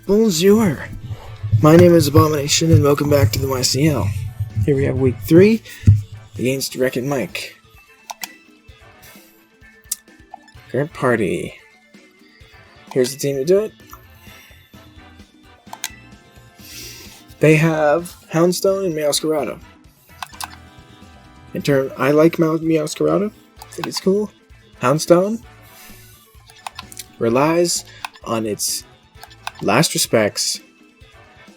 Bonjour! My name is Abomination and welcome back to the YCL. Here we have week 3 against WreckitMike. Current party. Here's the team to do it. They have Houndstone and Meowscarada. I like Meowscarada. I think it's cool. Houndstone relies on its last respects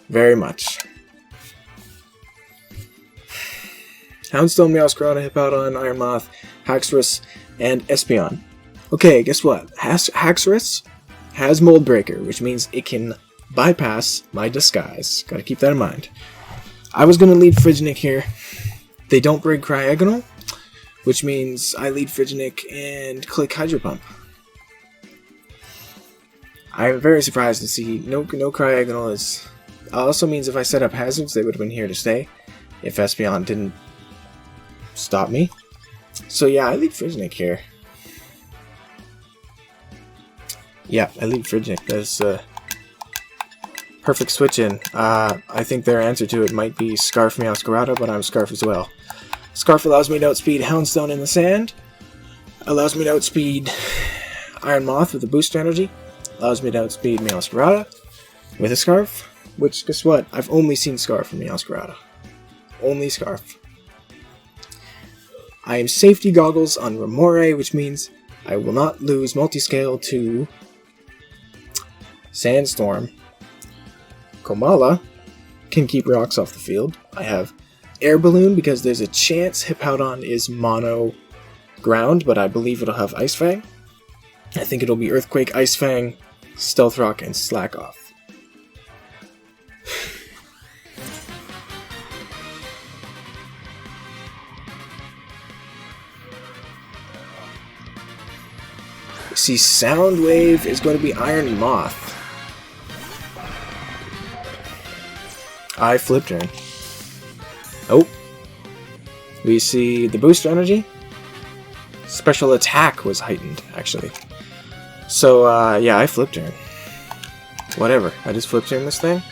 very much. Houndstone, Meowscarada, Hippowdon, Ironmoth, Haxorus, and Espeon. Okay, guess what? Haxorus has Mold Breaker, which means it can bypass my disguise. Gotta keep that in mind. I was gonna lead Friginic here. They don't break Cryogonal, which means I lead Friginic and click Hydro Pump. I'm very surprised to see no Cryogonal is... Also means if I set up hazards, they would have been here to stay. If Espeon didn't stop me. So yeah, I lead Friginic here. Yeah, I lead Friginic. That's perfect switch in. I think their answer to it might be Scarf Meowscarada, but I'm Scarf as well. Scarf allows me to outspeed Houndstone in the sand. Allows me to outspeed Ironmoth with a boost energy. Allows me to outspeed Meowscarada with a Scarf. Which, guess what? I've only seen Scarf from Meowscarada. Only Scarf. I am Safety Goggles on Remore, which means I will not lose Multiscale to Sandstorm. Komala can keep rocks off the field. I have Air Balloon because there's a chance Hippowdon is mono ground, but I believe it'll have Ice Fang. I think it'll be Earthquake, Ice Fang, Stealth Rock, and Slack Off. See, Soundwave is going to be Iron Moth. I flipped turn. Oh. We see the boost energy. Special attack was heightened, actually. So, yeah, I flipped turn. Whatever. I just flipped turn this thing.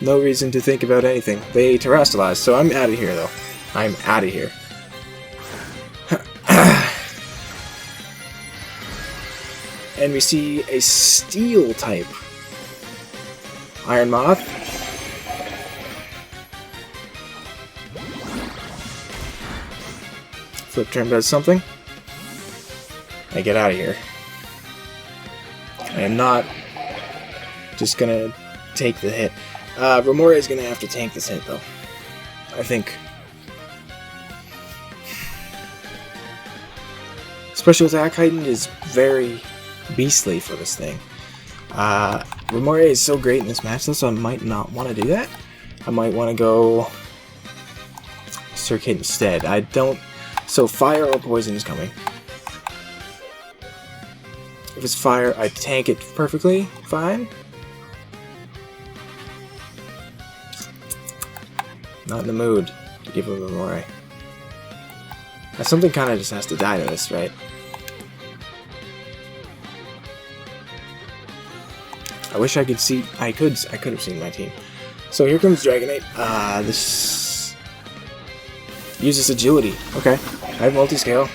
No reason to think about anything. They terrestrialized, so I'm out of here, though. I'm out of here. And we see a Steel type Iron Moth. Flip turn does something. I get out of here. I am not just gonna take the hit. Remore is gonna have to tank this hit, though. I think. Special attack heightened is very beastly for this thing. Remore is so great in this match, though, so I might not want to do that. I might want to go Circuit instead. I don't... So fire or poison is coming. If it's fire, I tank it perfectly fine. Not in the mood to give him Remore. Now, something kind of just has to die to this, right? I wish I could see... I could have seen my team. So here comes Dragonite. This uses agility. Okay. I have multiscale.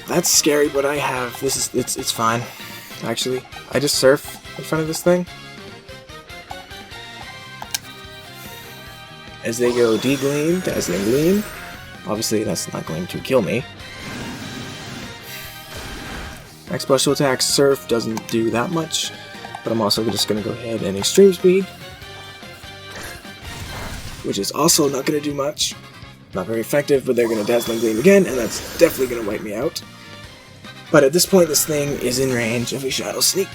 That's scary, but I have... It's fine. Actually. I just surf in front of this thing. As they go D-Gleam, Dazzling Gleam. Obviously, that's not going to kill me. Max Special Attack Surf doesn't do that much, but I'm also just going to go ahead and Extreme Speed, which is also not going to do much. Not very effective, but they're going to Dazzling Gleam again, and that's definitely going to wipe me out. But at this point, this thing is in range of a Shadow Sneak.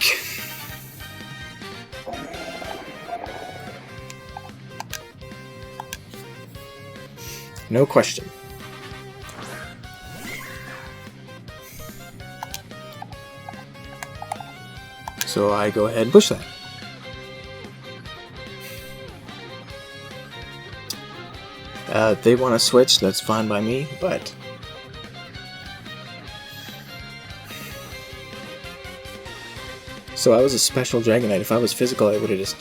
No question. So I go ahead and push that. They want to switch, that's fine by me, but So I was a special Dragonite. If I was physical, I would have just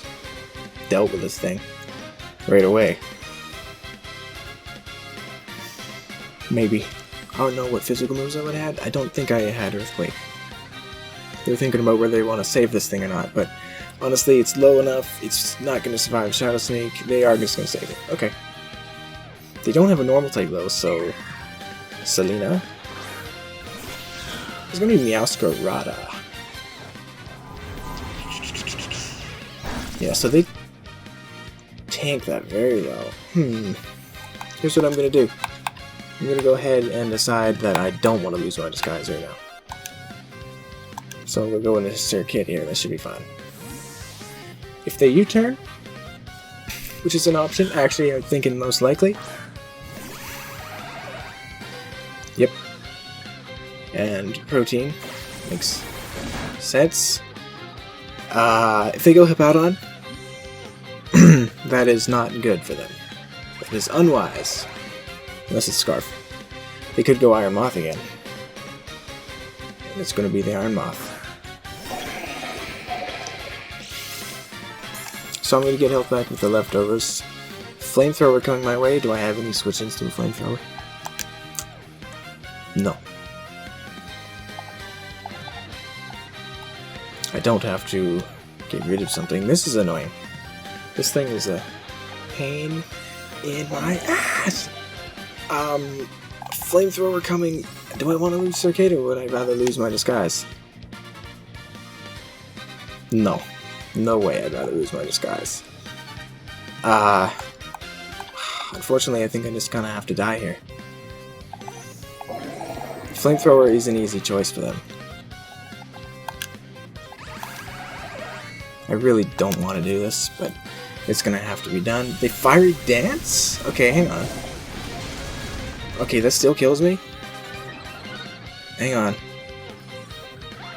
dealt with this thing right away. Maybe. I don't know what physical moves I would have had. I don't think I had Earthquake. They're thinking about whether they want to save this thing or not, but honestly, it's low enough. It's not going to survive Shadow Sneak. They are just going to save it. Okay. They don't have a normal type though, so Selena. It's going to be Meowscarada. Yeah, so they tank that very well. Here's what I'm going to do. I'm going to go ahead and decide that I don't want to lose my disguise right now. So we'll go into Sir Kid here, that should be fine. If they U-turn, which is an option, actually I'm thinking most likely. Yep. And Protein makes sense. If they go Hippowdon, that is not good for them. That is unwise. Unless it's Scarf. They could go Iron Moth again. And it's going to be the Iron Moth. So I'm going to get health back with the leftovers. Flamethrower coming my way. Do I have any switch-ins to a Flamethrower? No. I don't have to get rid of something. This is annoying. This thing is a pain in my ass. Flamethrower coming. Do I want to lose Circade or would I rather lose my disguise? No. No way I'd rather lose my disguise. Unfortunately, I think I just kind of have to die here. Flamethrower is an easy choice for them. I really don't want to do this, but it's gonna have to be done. They Fiery Dance? Okay, hang on. Okay, that still kills me? Hang on.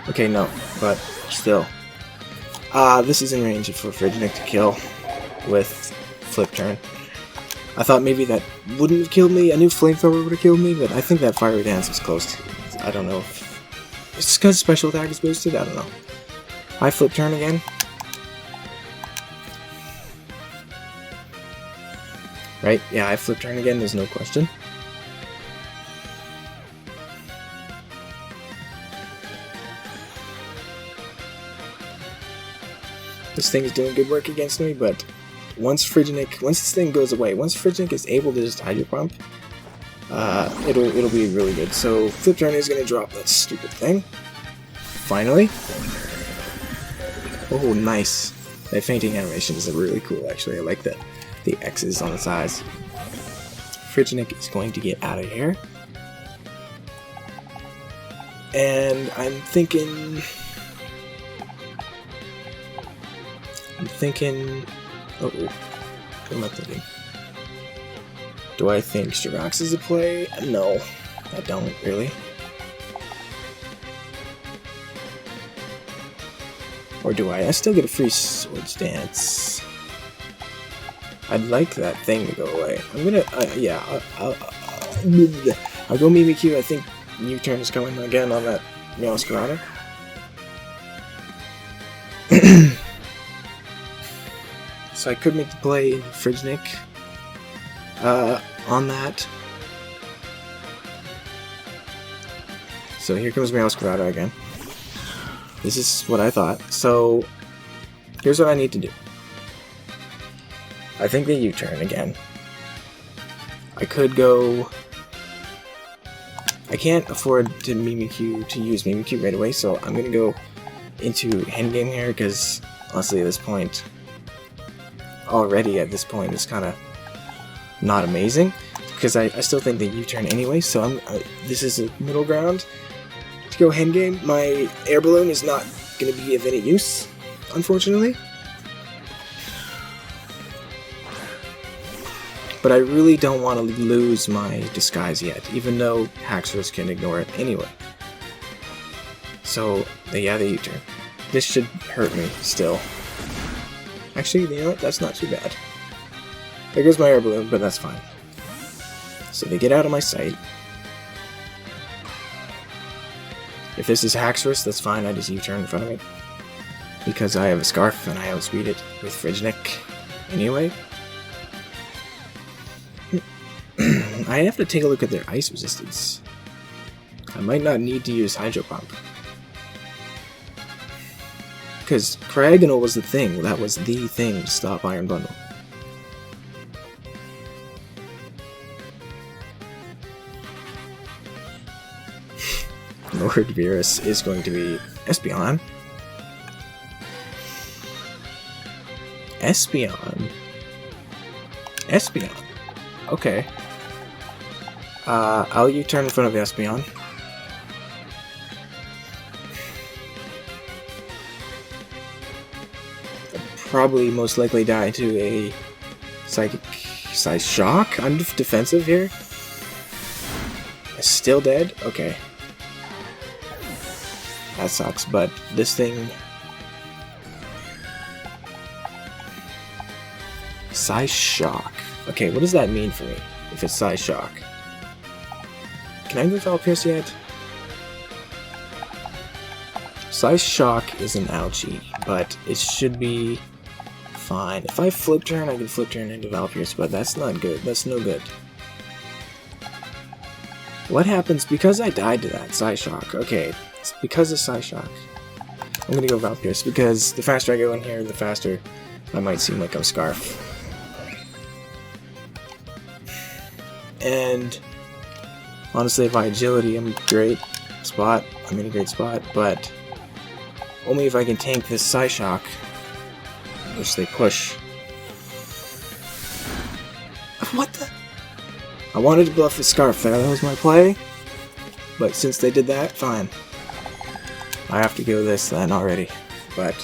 Okay, no, but still. This is in range for Friginic to kill with Flip Turn. I thought maybe that wouldn't have killed me. I knew Flamethrower would have killed me, but I think that Fiery Dance was close. I don't know if it's because special attack is boosted. I don't know. I Flip Turn again. Right? Yeah, I Flip Turn again. There's no question. This thing is doing good work against me, but once this thing goes away, once Friginic is able to just Hydro Pump, it'll be really good. So Flip Turn is gonna drop that stupid thing. Finally. Oh, nice. That fainting animation is really cool, actually. I like that. The X's on the sides. Friginic is going to get out of here. And I'm thinking... oh, what am I thinking? Do I think Shirax is a play? No, I don't really. Or do I? I still get a free Swords Dance. I'd like that thing to go away. I'm gonna, yeah, I'll go Mimikyu. I think U-turn is coming again on that Meowscarada. So I could make the play Friginic on that. So here comes Meowscarada again. This is what I thought. So here's what I need to do. I think they U-turn again. I could go... I can't afford to use Mimikyu right away, so I'm gonna go into endgame here because honestly at this point... already at this point is kind of not amazing because I still think they U-turn anyway, so this is a middle ground to go endgame. My air balloon is not going to be of any use, unfortunately, but I really don't want to lose my disguise yet, even though Haxorus can ignore it anyway. So yeah, they U-turn. This should hurt me still. Actually, you know what? That's not too bad. There goes my air balloon, but that's fine. So they get out of my sight. If this is Haxorus, that's fine. I just U-turn in front of me. Because I have a Scarf and I outspeed it with Friginic. Anyway. I have to take a look at their ice resistance. I might not need to use Hydro Pump. Because Cryogonal was the thing. That was the thing to stop Iron Bundle. Lord Virus is going to be Espeon. Espeon. Espeon. Okay. I'll U-turn in front of Espeon. Probably most likely die to a Psychic Size Shock. I'm defensive here. Still dead? Okay. That sucks, but this thing... Size Shock. Okay, what does that mean for me, if it's Size Shock? Can I move Pierce yet? Size Shock is an ouchie, but it should be fine. If I flip turn, I can flip turn into Valpierce, but that's not good. That's no good. What happens because I died to that Size Shock? Okay, it's because of Size Shock. I'm gonna go Valpierce because the faster I go in here, the faster I might seem like I'm Scarf. And honestly, if I agility, I'm in a great spot, but only if I can tank this Size Shock, which they push. What the? I wanted to bluff the Scarf there, that was my play. But since they did that, fine. I have to go this then already, but...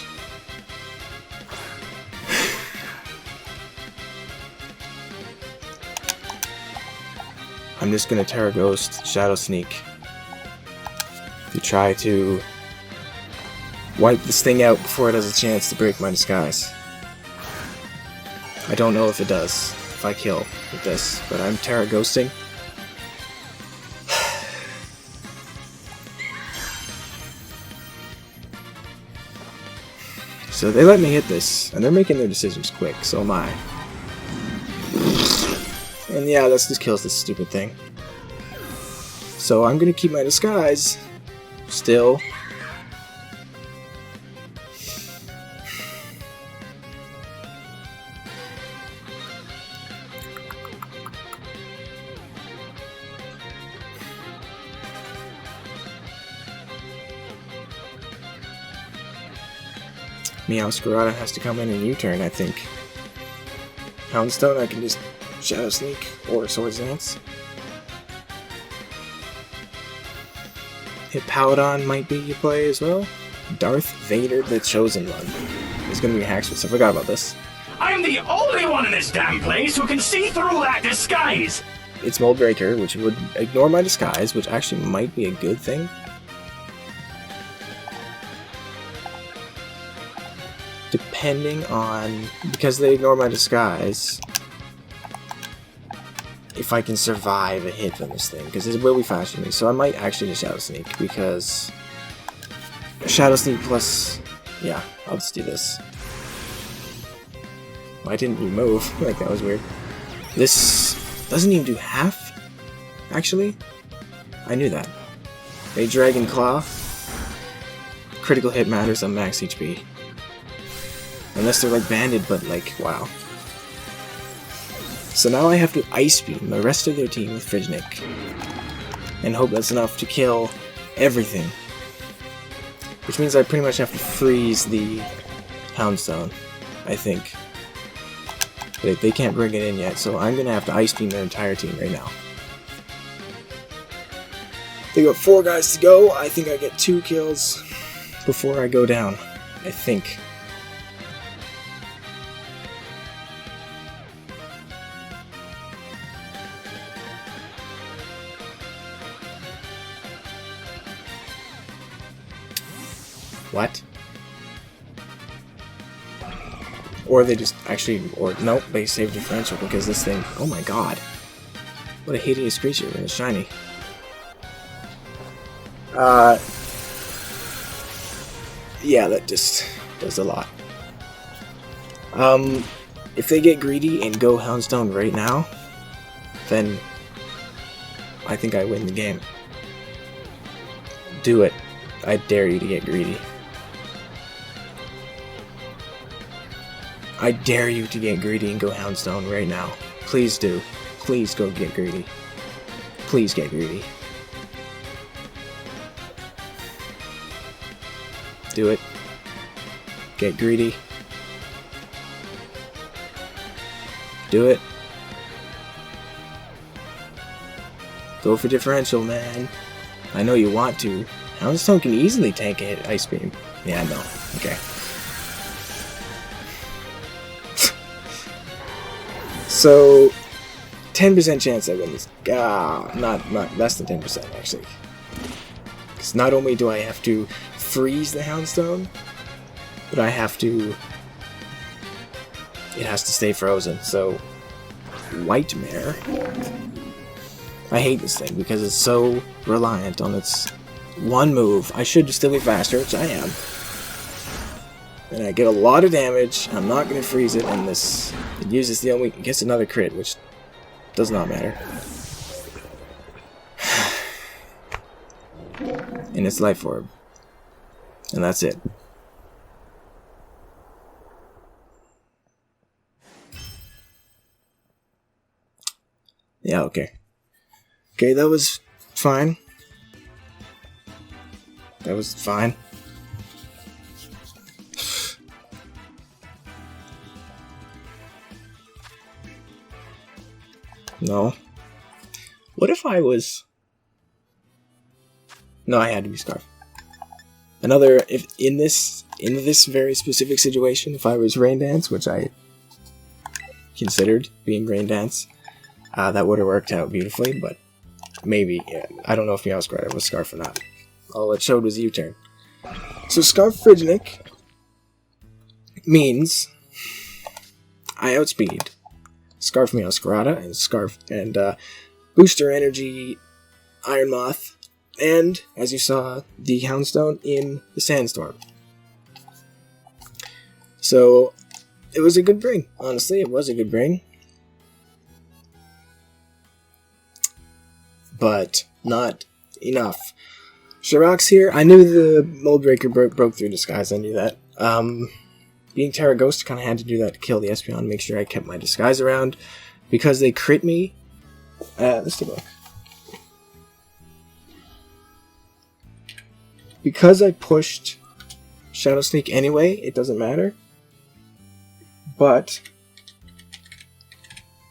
I'm just gonna Terra Ghost, Shadow Sneak to try to wipe this thing out before it has a chance to break my disguise. I don't know if it does, if I kill with this, but I'm Terra Ghosting. So they let me hit this, and they're making their decisions quick, so am I. And yeah, that just kills this stupid thing. So I'm gonna keep my disguise. Still. Meowscarada has to come in and U-turn, I think. Houndstone, I can just Shadow Sneak or Swords Dance. Hippowdon might be your play as well. Darth Vader, the Chosen One, is going to be Haxorus. I forgot about this. I'm the only one in this damn place who can see through that disguise! It's Mold Breaker, which would ignore my disguise, which actually might be a good thing. Depending on... because they ignore my disguise... if I can survive a hit from this thing, because it will be faster than me, so I might actually just Shadow Sneak, because... Shadow Sneak plus... yeah, I'll just do this. Why didn't you move? Like, that was weird. This doesn't even do half, actually. I knew that. A Dragon Claw. Critical hit matters on max HP. Unless they're like banded, but like, wow. So now I have to Ice Beam the rest of their team with Friginic. And hope that's enough to kill everything. Which means I pretty much have to freeze the Houndstone, I think. But they can't bring it in yet, so I'm gonna have to Ice Beam their entire team right now. They got 4 guys to go. I think I get 2 kills before I go down. I think. What? Or they just actually, or nope, they saved differential because this thing, oh my god. What a hideous creature when it's shiny. Yeah, that just does a lot. If they get greedy and go Houndstone right now, then I think I win the game. Do it. I dare you to get greedy. I dare you to get greedy and go Houndstone right now. Please do. Please go get greedy. Please get greedy. Do it. Get greedy. Do it. Go for differential, man. I know you want to. Houndstone can easily tank a hit Ice Beam. Yeah, no. Okay. So, 10% chance I win this. Not less than 10% actually. Because not only do I have to freeze the Houndstone, but I have to... It has to stay frozen, so... Whitemare. I hate this thing because it's so reliant on its one move. I should still be faster, which I am. And I get a lot of damage. I'm not going to freeze it, and this... It uses the only... It gets another crit, which does not matter. And it's Life Orb. And that's it. Yeah, okay. Okay, that was fine. That was fine. No. What if I was... No, I had to be Scarf. Another, if in this very specific situation, if I was Rain Dance, which I considered being Rain Dance, that would have worked out beautifully, but maybe, yeah, I don't know if Meowscarada was Scarf or not. All it showed was U-turn. So Scarf Friginic means I outspeed Scarf Meowscarada and Scarf and Booster Energy Iron Moth, and as you saw, the Houndstone in the Sandstorm. So it was a good bring. Honestly, it was a good bring. But not enough. Shirax here, I knew the Mold Breaker broke through Disguise, I knew that. Being Terra Ghost, kind of had to do that to kill the Espeon, make sure I kept my Disguise around. Because they crit me... let's take a look. Because I pushed Shadow Sneak anyway, it doesn't matter. But...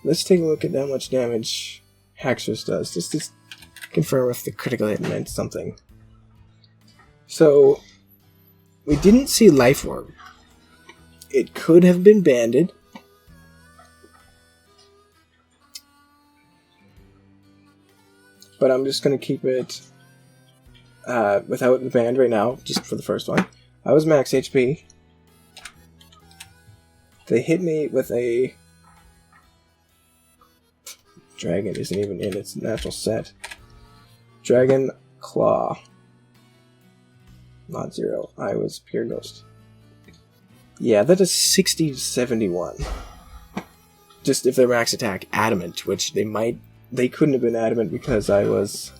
let's take a look at how much damage Haxorus does, just to confirm if the critical hit meant something. So, we didn't see Life Orb. It could have been banded. But I'm just going to keep it without the band right now, just for the first one. I was max HP. They hit me with a... Dragon isn't even in its natural set. Dragon Claw. Not 0. I was Pure Ghost. Yeah, that is 60 to 71. Just if their max attack Adamant, which they couldn't have been Adamant because I was...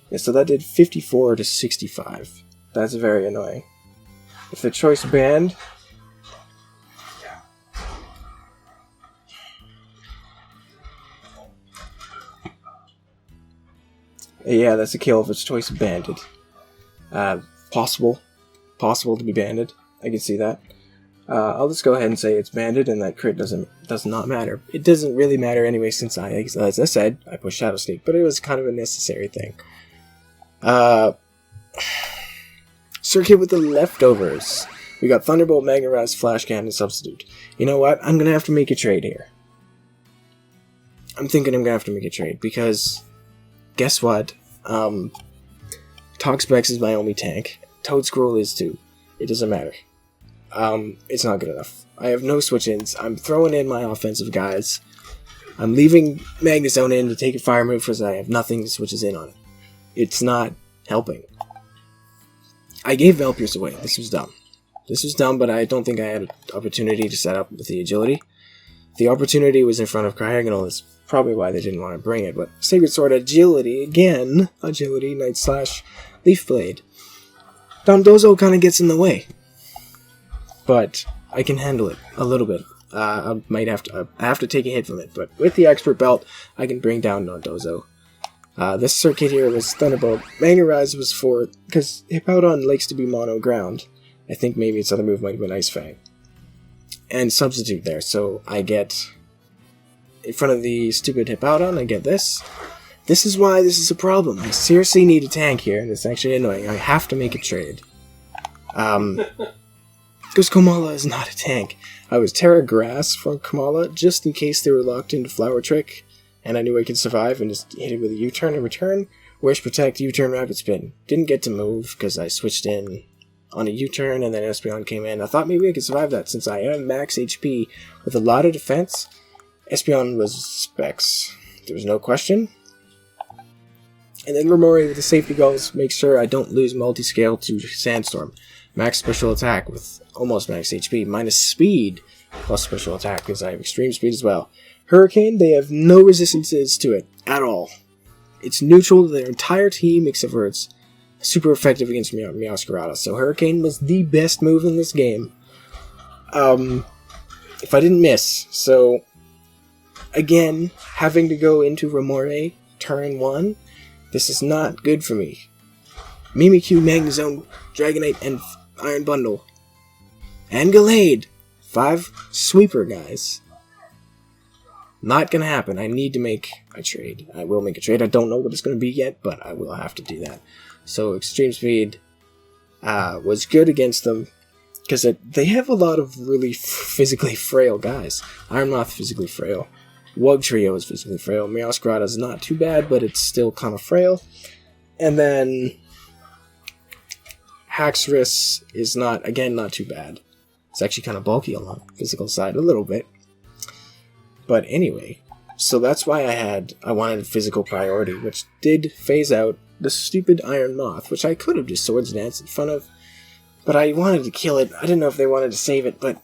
Yeah, so that did 54 to 65. That's very annoying. If the choice band... Yeah, that's a kill if it's choice banded. Possible to be banded. I can see that. I'll just go ahead and say it's banded, and that crit does not matter. It doesn't really matter anyway, since as I said, I pushed Shadow Sneak, but it was kind of a necessary thing. Circuit with the leftovers. We got Thunderbolt, Magneraz, Flash Cannon, Substitute. You know what? I'm gonna have to make a trade here. I'm thinking I'm gonna have to make a trade, because... guess what? Toxapex is my only tank. Toadscroll is too. It doesn't matter. It's not good enough. I have no switch-ins. I'm throwing in my offensive guys. I'm leaving Magnezone in to take a fire move because I have nothing to switches in on it. It's not helping. I gave Valpierce away. This was dumb. This was dumb, but I don't think I had an opportunity to set up with the agility. The opportunity was in front of Cryogonal. That's probably why they didn't want to bring it. But Sacred Sword agility, again, agility, Night Slash, Leaf Blade. Dondozo kind of gets in the way. But I can handle it a little bit. I have to take a hit from it. But with the Expert Belt, I can bring down Dondozo. This circuit here was Thunderbolt. Mega Rise was for, because Hippowdon likes to be mono ground. I think maybe its other move might have been Ice Fang. And Substitute there, so I get, in front of the stupid Hippowdon, I get this. This is why this is a problem. I seriously need a tank here, and it's actually annoying. I have to make a trade. Because Komala is not a tank. I was Terra Grass for Komala, just in case they were locked into Flower Trick, and I knew I could survive and just hit it with a U-turn and return. Wish, Protect, U-turn, Rapid Spin. Didn't get to move, because I switched in on a U-turn, and then Espeon came in. I thought maybe I could survive that, since I am max HP with a lot of defense. Espeon was Specs. There was no question. And then Remori with the safety goals makes sure I don't lose multi-scale to Sandstorm. Max special attack with almost max HP, minus speed, plus special attack, because I have extreme speed as well. Hurricane, they have no resistances to it, at all. It's neutral to their entire team, except for its super effective against Meowscarada. So Hurricane was the best move in this game. If I didn't miss. So, again, having to go into Remore turn 1, this is not good for me. Mimikyu, Magnezone, Dragonite, and Iron Bundle. And Gallade. 5 sweeper guys. Not gonna happen. I need to make a trade. I will make a trade. I don't know what it's gonna be yet, but I will have to do that. So Extreme Speed was good against them, because they have a lot of really physically frail guys. Ironmoth physically frail. Wugtrio is physically frail. Meowscarada is not too bad, but it's still kind of frail. And then Haxorus is not too bad. It's actually kind of bulky on the physical side a little bit. But anyway, so that's why I wanted physical priority, which did phase out the stupid Iron Moth, which I could have just Swords Dance in front of, but I wanted to kill it. I didn't know if they wanted to save it, but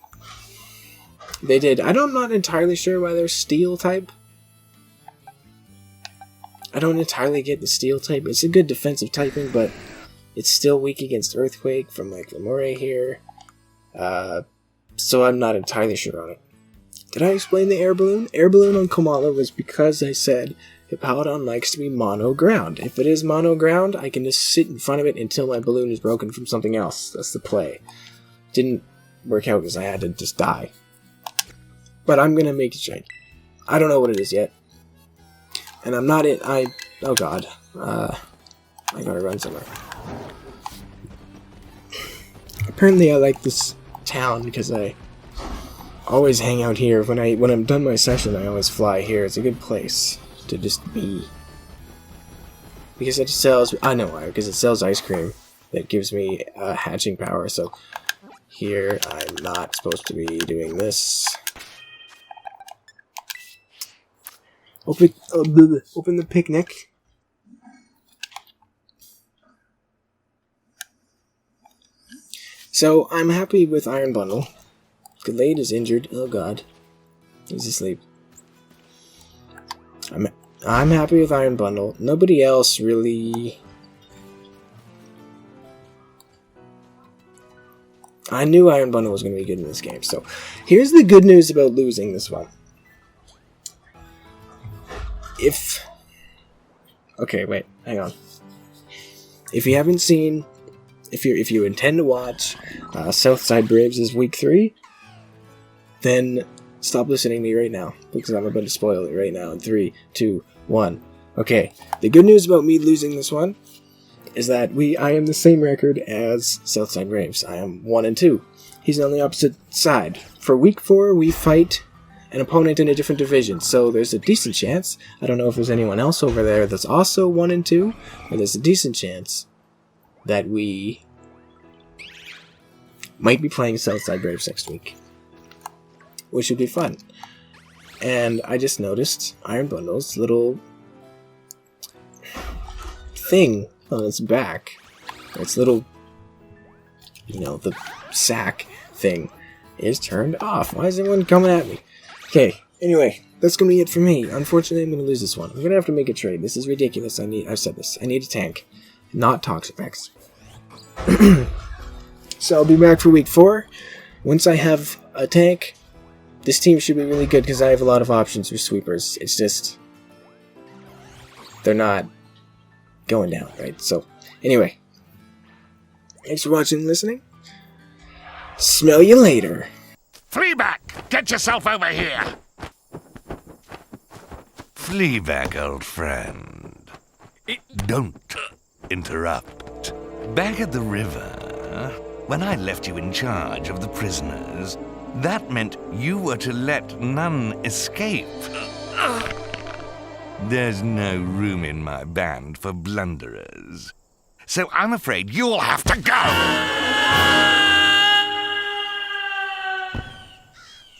they did. I'm not entirely sure why they're Steel type. I don't entirely get the Steel type. It's a good defensive typing, but it's still weak against Earthquake from like Remore here. So I'm not entirely sure on it. Did I explain the Air Balloon? Air Balloon on Komala was because I said Hippowdon likes to be mono ground. If it is mono ground, I can just sit in front of it until my balloon is broken from something else. That's the play. Didn't work out because I had to just die. But I'm gonna make a trade. I don't know what it is yet. And I'm not in. Oh god. I gotta run somewhere. Apparently I like this town because I always hang out here. When I'm done my session, I always fly here. It's a good place to just be. Because it sells, I know why, because it sells ice cream that gives me hatching power. So here I'm not supposed to be doing this. Open the picnic. So I'm happy with Iron Bundle. Gallade is injured. Oh god. He's asleep. I'm happy with Iron Bundle. Nobody else really. I knew Iron Bundle was going to be good in this game. So here's the good news about losing this one. Okay, wait, hang on. If you haven't seen, if you intend to watch Southside Braves' Week 3, then stop listening to me right now, because I'm about to spoil it right now in 3, 2, 1. Okay, the good news about me losing this one is that I am the same record as Southside Braves. I am 1-2. He's on the opposite side. For Week 4, we fight an opponent in a different division, so there's a decent chance. I don't know if there's anyone else over there that's also 1-2, but there's a decent chance that we might be playing Southside Braves next week, which would be fun. And I just noticed Iron Bundle's little thing on its back, its little the sack thing is turned off. Why is everyone coming at me? Okay, anyway, that's gonna be it for me. Unfortunately, I'm gonna lose this one. I'm gonna have to make a trade. This is ridiculous. I've said this. I need a tank, not Toxapex. So I'll be back for week 4. Once I have a tank, this team should be really good because I have a lot of options for sweepers. It's just they're not going down, right? So, anyway, thanks for watching and listening. Smell you later. Fleabag, get yourself over here. Fleabag, old friend. Don't interrupt. Back at the river, when I left you in charge of the prisoners, that meant you were to let none escape. There's no room in my band for blunderers. So I'm afraid you'll have to go!